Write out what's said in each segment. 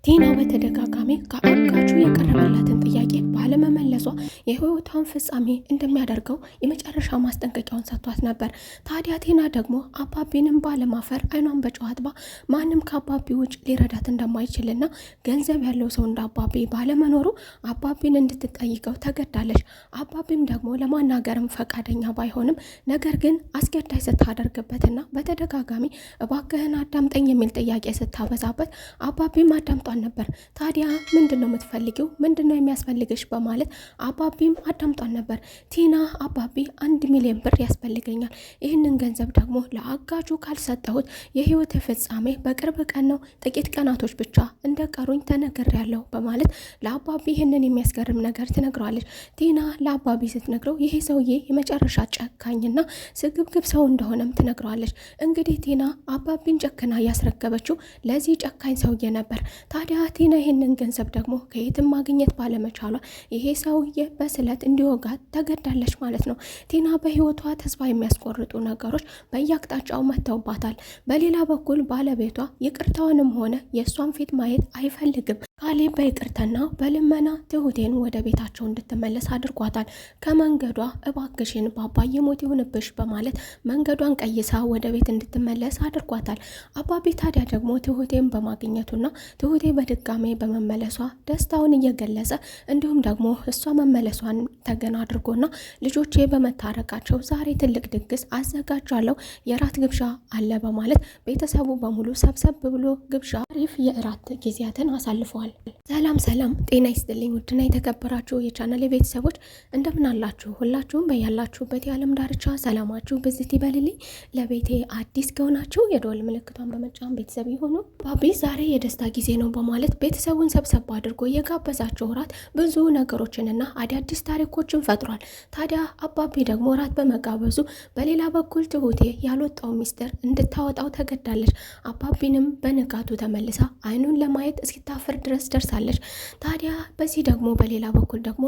ቲና በተደጋጋሚ ከአጋቹ የቀረበላትን ጥያቄ ባለመመለሷ የህይወቷን ፍጻሜ እንደሚያደርገው የመጨረሻ ማስጠንቀቂያውን ሰጥቷት ነበር። ታዲያ ቲና ደግሞ አባቢንም ባለማፈር አይኗን በጨው አጥባ ማንም ከአባቢ ውጭ ሊረዳት እንደማይችልና ገንዘብ ያለው ሰው እንደ አባቢ ባለመኖሩ አባቢን እንድትጠይቀው ተገዳለች። አባቢም ደግሞ ለማናገርም ፈቃደኛ ባይሆንም ነገር ግን አስገዳጅ ስታደርግበትና በተደጋጋሚ እባክህን አዳምጠኝ የሚል ጥያቄ ስታበዛበት አባቢም አዳምጧል ነበር። ታዲያ ምንድነው የምትፈልጊው? ምንድነው የሚያስፈልግሽ? በማለት አባቢም አዳምጧል ነበር። ቲና አባቢ 1 ሚሊዮን ብር ያስፈልገኛል፣ ይህንን ገንዘብ ደግሞ ለአጋጁ ካልሰጠሁት የህይወት ፍጻሜ በቅርብ ቀን ነው፣ ጥቂት ቀናቶች ብቻ እንደቀሩኝ ተነግሬያለሁ በማለት ለአባቢ ይህንን የሚያስገርም ነገር ትነግረዋለች። ቲና ለአባቢ ስትነግረው ይሄ ሰውዬ የመጨረሻ ጨካኝና ስግብግብ ሰው እንደሆነም ትነግረዋለች። እንግዲህ ቲና አባቢን ጨክና ያስረከበችው ለዚህ ጨካኝ ሰውዬ ነበር። ታዲያ ቲና ይህንን ገንዘብ ደግሞ ከየትም ማግኘት ባለመቻሏ ይሄ ሰውዬ በስለት እንዲወጋት ተገዳለች ማለት ነው። ቲና በህይወቷ ተስፋ የሚያስቆርጡ ነገሮች በየአቅጣጫው መጥተውባታል። በሌላ በኩል ባለቤቷ ይቅርታዋንም ሆነ የእሷን ፊት ማየት አይፈልግም። ካሌብ በይቅርታና በልመና ትሁቴን ወደ ቤታቸው እንድትመለስ አድርጓታል። ከመንገዷ እባክሽን በአባዬ ሞት ይሁንብሽ በማለት መንገዷን ቀይሳ ወደ ቤት እንድትመለስ አድርጓታል። አባቢ ታዲያ ደግሞ ትሁቴን በማግኘቱና ትሁቴ በድጋሜ በመመለሷ ደስታውን እየገለጸ እንዲሁም ደግሞ እሷ መመለሷን ተገን አድርጎና ልጆቼ በመታረቃቸው ዛሬ ትልቅ ድግስ አዘጋጃለሁ፣ የራት ግብዣ አለ በማለት ቤተሰቡ በሙሉ ሰብሰብ ብሎ ግብዣ አሪፍ የእራት ጊዜያትን አሳልፈዋል። ሰላም ሰላም፣ ጤና ይስጥልኝ ውድና የተከበራችሁ የቻናሌ ቤተሰቦች እንደምን አላችሁ? ሁላችሁም በያላችሁበት የዓለም ዳርቻ ሰላማችሁ ብዝት ይበልልኝ። ለቤቴ አዲስ ከሆናችሁ የደወል ምልክቷን በመጫን ቤተሰብ ይሁኑ። ባቢ ዛሬ የደስታ ጊዜ ነው በማለት ቤተሰቡን ሰብሰብ አድርጎ የጋበዛቸው ራት ብዙ ነገሮችንና አዳዲስ ታሪኮችን ፈጥሯል። ታዲያ አባቢ ደግሞ ራት በመጋበዙ በሌላ በኩል ትሁቴ ያልወጣው ሚስጥር እንድታወጣው ተገዳለች። አባቢንም በንጋቱ ተመልሳ አይኑን ለማየት እስኪታፈር ድረስ ደርሳለች። ታዲያ በዚህ ደግሞ በሌላ በኩል ደግሞ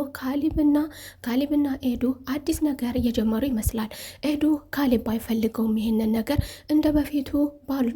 ካሌብና ኤዱ አዲስ ነገር እየጀመሩ ይመስላል። ኤዱ ካሌብ አይፈልገውም ይሄንን ነገር፣ እንደ በፊቱ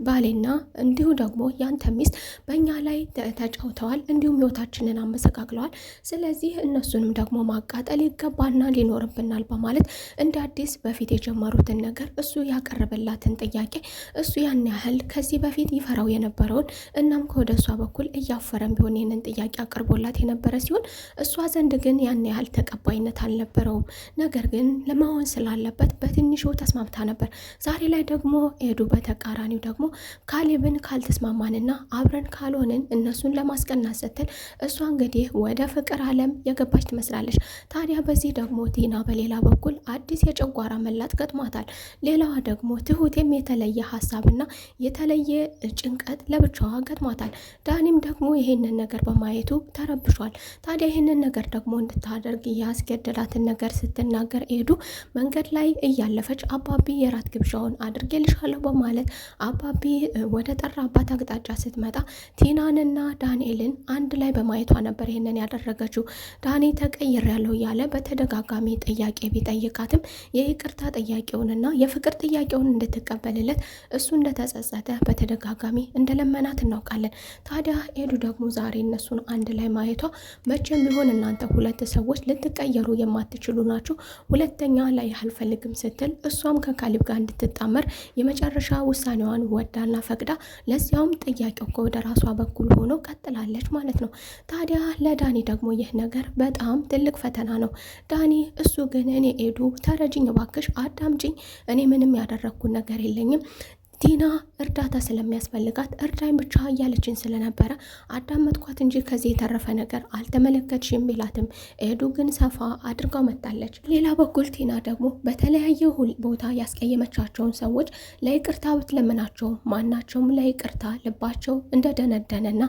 ባሌና እንዲሁ ደግሞ ያንተ ሚስት በእኛ ላይ ተጫውተዋል፣ እንዲሁም ህይወታችንን አመሰቃቅለዋል። ስለዚህ እነሱንም ደግሞ ማቃጠል ይገባና ሊኖርብናል በማለት እንደ አዲስ በፊት የጀመሩትን ነገር እሱ ያቀረበላትን ጥያቄ እሱ ያን ያህል ከዚህ በፊት ይፈራው የነበረውን እናም ከወደ እሷ በኩል እያፈረም ቢሆን ይህንን ጥያቄ አቅርቦላት የነበረ ሲሆን እሷ ዘንድ ግን ያን ያህል ተቀባይነት አልነበረውም። ነገር ግን ለመሆን ስላለበት በትንሹ ተስማምታ ነበር። ዛሬ ላይ ደግሞ ኤዱ በተቃራኒው ደግሞ ካሌብን ካልተስማማንና አብረን ካልሆንን እነሱን ለማስቀናት ስትል እሷ እንግዲህ ወደ ፍቅር ዓለም የገባች ትመስላለች። ታዲያ በዚህ ደግሞ ቲና በሌላ በኩል አዲስ የጨጓራ መላጥ ገጥሟታል። ሌላዋ ደግሞ ትሁቴም የተለየ ሀሳብና የተለየ ጭንቀት ለብቻዋ ገጥሟታል። ዳኒም ደግሞ ይሄንን ነገር በማየቱ ተረብሿል። ታዲያ ይሄንን ነገር ደግሞ እንድታደርግ ያስገደዳትን ነገር ስትናገር ኤዱ መንገድ ላይ እያለፈች አባቢ የራት ግብዣውን አድርጌልሻለሁ በማለት አባቢ ወደ ጠራባት አቅጣጫ ስትመጣ ቲናንና ዳንኤልን አንድ ላይ በማየቷ ነበር ይሄንን ያደረገችው። ዳኒ ተቀይሬያለሁ እያለ በተደጋጋሚ ጥያቄ ቢጠይቃትም የይቅርታ ጥያቄውንና የፍቅር ጥያቄውን እንድትቀበልለት እሱ እንደተጸጸተ በተደጋጋሚ እንደለመናት እናውቃለን። ታዲያ ኤዱ ደግሞ ዛሬ እነሱን አንድ ላይ ማየቷ መቼም ቢሆን እናንተ ሁለት ሰዎች ልትቀየሩ የማትችሉ ናችሁ፣ ሁለተኛ ላይ አልፈልግም ስትል እሷም ከካሌብ ጋር እንድትጣመር የመጨረሻ ውሳኔዋን ወዳና ፈቅዳ ለዚያውም ጥያቄው ወደ ራሷ በኩል ሆኖ ቀጥላለች ማለት ነው። ታዲያ ለዳኒ ደግሞ ይህ ነገር በጣም ትልቅ ፈተና ነው። ዳኒ እሱ ግን እኔ ኤዱ ተረጅኝ እባክሽ አዳምጪኝ፣ እኔ ምንም ያደረግኩት ነገር የለኝም፣ ቲና እርዳታ ስለሚያስፈልጋት እርዳኝ ብቻ እያለችን ስለነበረ አዳመጥኳት እንጂ ከዚህ የተረፈ ነገር አልተመለከትሽም ቢላትም ኤዱ ግን ሰፋ አድርጋው መጣለች። ሌላ በኩል ቲና ደግሞ በተለያየ ቦታ ያስቀየመቻቸውን ሰዎች ለይቅርታ ብትለምናቸው ማናቸውም ለይቅርታ ልባቸው እንደደነደነና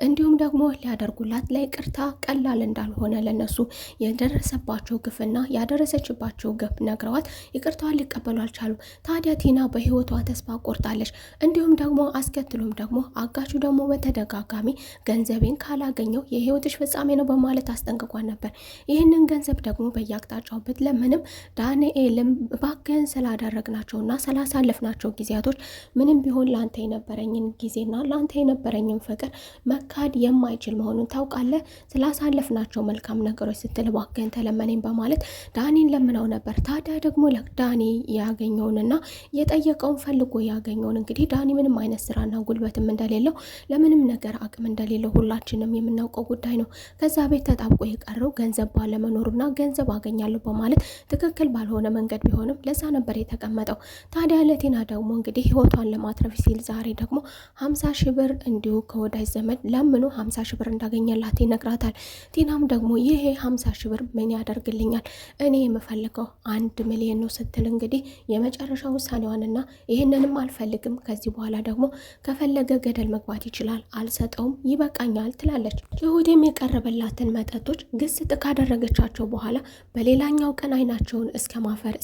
እንዲሁም ደግሞ ሊያደርጉላት ለይቅርታ ቀላል እንዳልሆነ ለነሱ የደረሰባቸው ግፍና ያደረሰችባቸው ግፍ ነግረዋት ይቅርታዋን ሊቀበሉ አልቻሉ። ታዲያ ቲና በህይወቷ ተስፋ ቆርጣ ትቆጣለች። እንዲሁም ደግሞ አስከትሎም ደግሞ አጋቹ ደግሞ በተደጋጋሚ ገንዘቤን ካላገኘው የህይወትሽ ፍጻሜ ነው በማለት አስጠንቅቋን ነበር። ይህንን ገንዘብ ደግሞ በየአቅጣጫው ብትለምንም ዳንኤልም እባክህን ስላደረግናቸውና ስላሳለፍናቸው ጊዜያቶች ምንም ቢሆን ለአንተ የነበረኝን ጊዜና ለአንተ የነበረኝን ፍቅር መካድ የማይችል መሆኑን ታውቃለህ። ስላሳለፍናቸው መልካም ነገሮች ስትል እባክህን ተለመነኝ በማለት ዳኒን ለምነው ነበር። ታዲያ ደግሞ ለዳኒ ያገኘውንና የጠየቀውን ፈልጎ ያገኘውን እንግዲህ ዳኒ ምንም አይነት ስራና ጉልበትም እንደሌለው ለምንም ነገር አቅም እንደሌለው ሁላችንም የምናውቀው ጉዳይ ነው። ከዛ ቤት ተጣብቆ የቀረው ገንዘብ ባለመኖሩና ገንዘብ አገኛለሁ በማለት ትክክል ባልሆነ መንገድ ቢሆንም ለዛ ነበር የተቀመጠው። ታዲያ ለቴና ደግሞ እንግዲህ ህይወቷን ለማትረፍ ሲል ዛሬ ደግሞ 50 ሺህ ብር እንዲሁ ከወዳጅ ዘመድ ለምኖ 50 ሺህ ብር እንዳገኘላት ይነግራታል። ቴናም ደግሞ ይሄ 50 ሺህ ብር ምን ያደርግልኛል? እኔ የምፈልገው 1 ሚሊዮን ነው ስትል እንግዲህ የመጨረሻ ውሳኔዋንና ይህንንም አልፈልግም፣ ከዚህ በኋላ ደግሞ ከፈለገ ገደል መግባት ይችላል፣ አልሰጠውም፣ ይበቃኛል ትላለች። ትሁቴም የቀረበላትን መጠጦች ግስጥ ካደረገቻቸው በኋላ በሌላኛው ቀን አይናቸውን እስከ ማፈር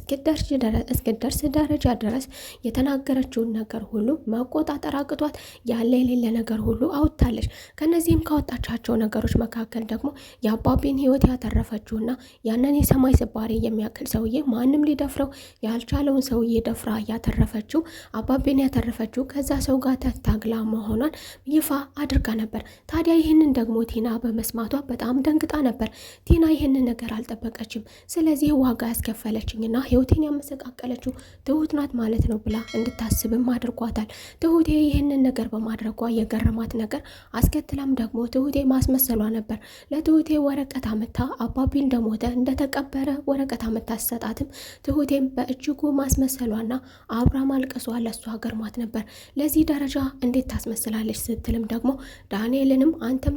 እስክደርስ ደረጃ ድረስ የተናገረችውን ነገር ሁሉ መቆጣጠር አቅቷት ያለ የሌለ ነገር ሁሉ አውጥታለች። ከነዚህም ካወጣቻቸው ነገሮች መካከል ደግሞ የአባቤን ህይወት ያተረፈችውና ያንን የሰማይ ስባሪ የሚያክል ሰውዬ ማንም ሊደፍረው ያልቻለውን ሰውዬ ደፍራ ያተረፈችው አባቤን ያተረፈችው ከዛ ሰው ጋር ተታግላ መሆኗን ይፋ አድርጋ ነበር። ታዲያ ይህንን ደግሞ ቲና በመስማቷ በጣም ደንግጣ ነበር። ቲና ይህንን ነገር አልጠበቀችም። ስለዚህ ዋጋ ያስከፈለችኝና ህይወቴን ያመሰቃቀለችው ትሁት ናት ማለት ነው ብላ እንድታስብም አድርጓታል። ትሁቴ ይህንን ነገር በማድረጓ የገረማት ነገር አስከትላም ደግሞ ትሁቴ ማስመሰሏ ነበር። ለትሁቴ ወረቀት አመታ አባቢ እንደሞተ እንደተቀበረ ወረቀት አመታ አሰጣትም ትሁቴም በእጅጉ ማስመሰሏና አብራ ማልቀሷ ለሷ ገርማት ነበር። ለዚህ ደረጃ እንዴት ታስመስላለች ስትልም ደግሞ ዳንኤልንም አንተም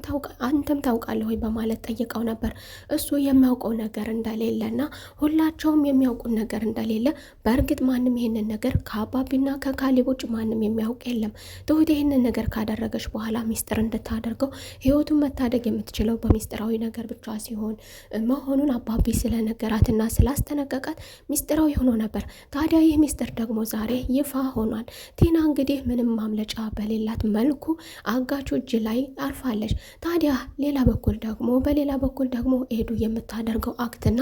ታውቃለህ ወይ በማለት ጠይቀው ነበር። እሱ የሚያውቀው ነገር እንደሌለና ሁላቸውም የሚያውቁት ነገር እንደሌለ በእርግጥ ማንም ይህንን ነገር ከአባቢና ከካሌብ ውጭ ማንም የሚያውቅ የለም። ትሁት ይህንን ነገር ካደረገች በኋላ ሚስጥር እንድታደርገው ህይወቱን መታደግ የምትችለው በሚስጥራዊ ነገር ብቻ ሲሆን መሆኑን አባቢ ስለነገራትና ስላስጠነቀቃት ሚስጥራዊ ሆኖ ነበር። ታዲያ ይህ ሚስጥር ደግሞ ዛሬ ይፋ ሆኗል። ቲና እንግዲህ ምንም ማምለጫ በሌላት መልኩ አጋቹ እጅ ላይ አርፋለች። ታዲያ በሌላ በኩል ደግሞ ኤዱ የምታደርገው አክትና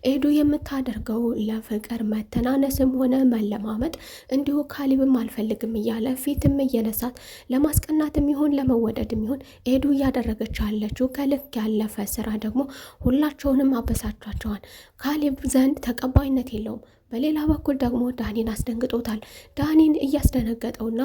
ኤዱ የምታደርገው ለፍቅር መተናነስም ሆነ መለማመጥ እንዲሁ ካሊብም አልፈልግም እያለ ፊትም እየነሳት ለማስቀናትም ይሁን ለመወደድም ይሁን ኤዱ እያደረገች ያለችው ከልክ ያለፈ ስራ ደግሞ ሁላቸውንም አበሳጫቸዋል። ካሊብ ዘንድ ተቀባይነት የለውም። በሌላ በኩል ደግሞ ዳኒን አስደንግጦታል። ዳኒን እያስደነገጠውና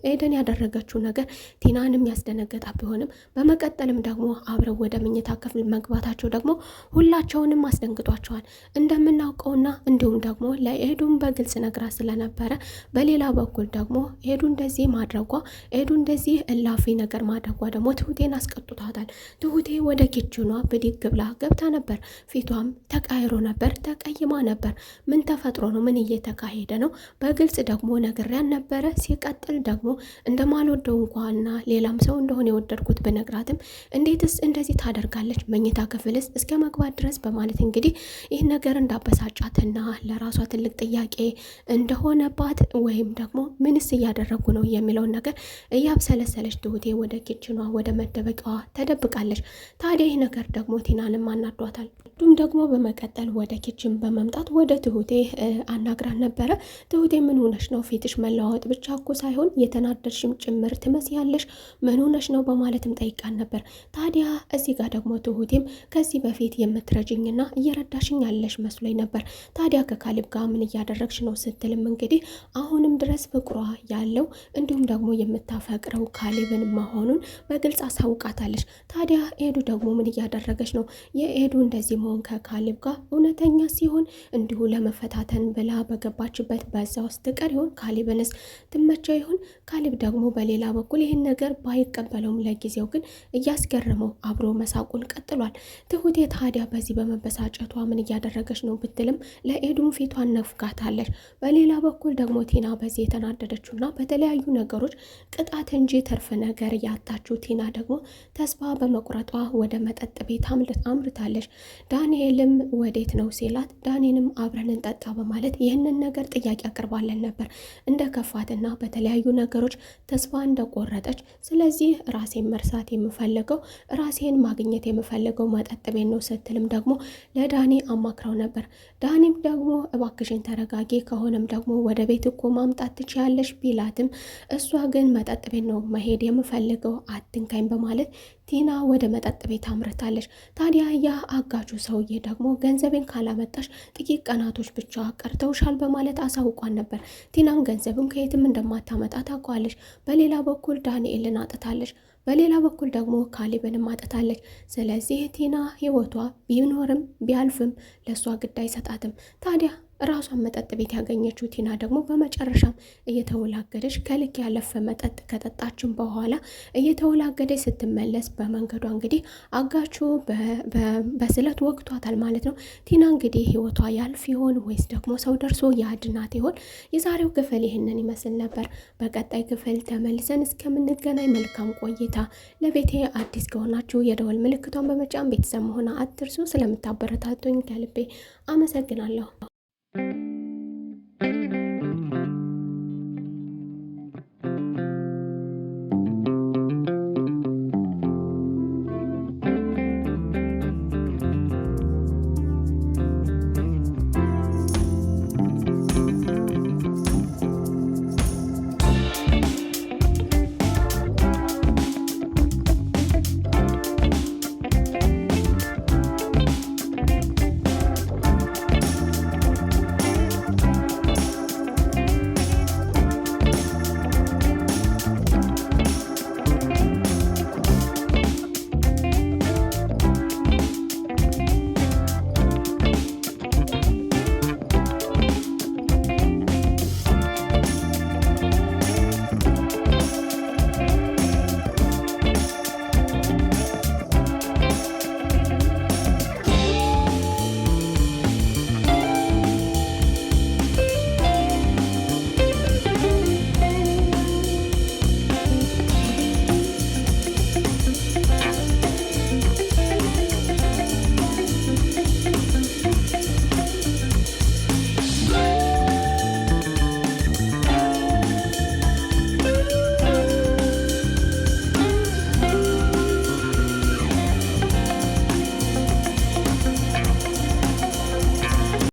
ኤደን ያደረገችው ነገር ቲናንም ያስደነገጣ ቢሆንም በመቀጠልም ደግሞ አብረው ወደ መኝታ ክፍል መግባታቸው ደግሞ ሁላቸውንም አስደንግጧቸዋል። እንደምናውቀውና እንዲሁም ደግሞ ለኤዱን በግልጽ ነግራ ስለነበረ በሌላ በኩል ደግሞ ኤዱ እንደዚህ ማድረጓ ኤዱ እንደዚህ እላፊ ነገር ማድረጓ ደግሞ ትሁቴን አስቀጡታታል። ትሁቴ ወደ ኪችኗ ብድግ ብላ ገብታ ነበር። ፊቷም ተቃይሮ ነበር፣ ተቀይማ ነበር። ምን ተፈጥሮ ነው? ምን እየተካሄደ ነው? በግልጽ ደግሞ ነግሬያን ነበረ። ሲቀጥል ደግሞ እንደማልወደው እንኳንና ሌላም ሰው እንደሆነ የወደድኩት ብነግራትም እንዴትስ እንደዚህ ታደርጋለች? መኝታ ክፍልስ እስከ መግባት ድረስ በማለት እንግዲህ ይህ ነገር እንዳበሳጫትና ለራሷ ትልቅ ጥያቄ እንደሆነባት ወይም ደግሞ ምንስ እያደረጉ ነው የሚለውን ነገር እያብሰለሰለች ትሁቴ ወደ ኪችኗ ወደ መደበቂያዋ ተደብቃለች። ታዲያ ይህ ነገር ደግሞ ቲናንም አናዷታል። ዱም ደግሞ በመቀጠል ወደ ኪችን በመምጣት ወደ ትሁቴ አናግራን ነበረ። ትሁቴ ምን ሆነሽ ነው? ፊትሽ መለዋወጥ ብቻ እኮ ሳይሆን የተናደድሽም ጭምር ትመስያለሽ፣ ምን ሆነሽ ነው በማለትም ጠይቃን ነበር። ታዲያ እዚህ ጋር ደግሞ ትሁቴም ከዚህ በፊት የምትረጅኝና እየረዳሽኝ ያለሽ መስሎኝ ነበር። ታዲያ ከካሌብ ጋር ምን እያደረግሽ ነው ስትልም እንግዲህ አሁንም ድረስ ፍቅሯ ያለው እንዲሁም ደግሞ የምታፈቅረው ካሌብን መሆኑን በግልጽ አሳውቃታለች። ታዲያ ኤዱ ደግሞ ምን እያደረገች ነው? የኤዱ እንደዚህ መሆን ከካሌብ ጋር እውነተኛ ሲሆን እንዲሁ ለመፈታተን ብላ በገባችበት በዛ ውስጥ ቀር ይሆን? ካሌብንስ ትመቸው ይሆን? ካሌብ ደግሞ በሌላ በኩል ይህን ነገር ባይቀበለውም ለጊዜው ግን እያስገረመው አብሮ መሳቁን ቀጥሏል። ትሁቴ ታዲያ በዚህ በመበሳጨቷ ምን እያደረገች ነው ብትልም ለኤዱም ፊቷን ነፍጋታለች። በሌላ በኩል ደግሞ ቲና በዚህ የተናደደችውና በተለያዩ ነገሮች ቅጣት እንጂ ትርፍ ነገር ያጣችው ቲና ደግሞ ተስፋ በመቁረጧ ወደ መጠጥ ቤት አምርታለች። ዳንኤልም ወዴት ነው ሲላት ዳኒንም አብረን ጠጣ በማለት ይህንን ነገር ጥያቄ አቅርባለን ነበር እንደ ከፋትና በተለያዩ ነገሮች ተስፋ እንደቆረጠች። ስለዚህ ራሴን መርሳት የምፈልገው ራሴን ማግኘት የምፈልገው መጠጥ ቤት ነው ስትልም ደግሞ ለዳኒ አማክረው ነበር። ዳኒም ደግሞ እባክሽን ተረጋጊ፣ ከሆነም ደግሞ ወደ ቤት እኮ ማምጣት ትችያለሽ ቢላትም እሷ ግን መጠጥ ቤት ነው መሄድ የምፈልገው አትንካኝ በማለት ቲና ወደ መጠጥ ቤት አምርታለች። ታዲያ ያ አጋቹ ሰውዬ ደግሞ ገንዘቤን ካላመጣሽ ጥቂት ቀናቶች ብቻ ቀርተውሻል በማለት አሳውቋን ነበር። ቲናም ገንዘብም ከየትም እንደማታመጣ ታውቋለች። በሌላ በኩል ዳንኤልን አጥታለች። በሌላ በኩል ደግሞ ካሊብንም አጥታለች። ስለዚህ ቲና ህይወቷ ቢኖርም ቢያልፍም ለእሷ ግድ አይሰጣትም። ታዲያ ራሷን መጠጥ ቤት ያገኘችው ቲና ደግሞ በመጨረሻም እየተወላገደች ከልክ ያለፈ መጠጥ ከጠጣችን በኋላ እየተወላገደች ስትመለስ በመንገዷ እንግዲህ አጋቹ በስለት ወቅቷታል ማለት ነው። ቲና እንግዲህ ህይወቷ ያልፍ ይሆን ወይስ ደግሞ ሰው ደርሶ ያድናት ይሆን? የዛሬው ክፍል ይህንን ይመስል ነበር። በቀጣይ ክፍል ተመልሰን እስከምንገናኝ መልካም ቆይታ። ለቤቴ አዲስ ከሆናችሁ የደወል ምልክቷን በመጫን ቤተሰብ መሆን አትርሱ። ስለምታበረታቱኝ ከልቤ አመሰግናለሁ።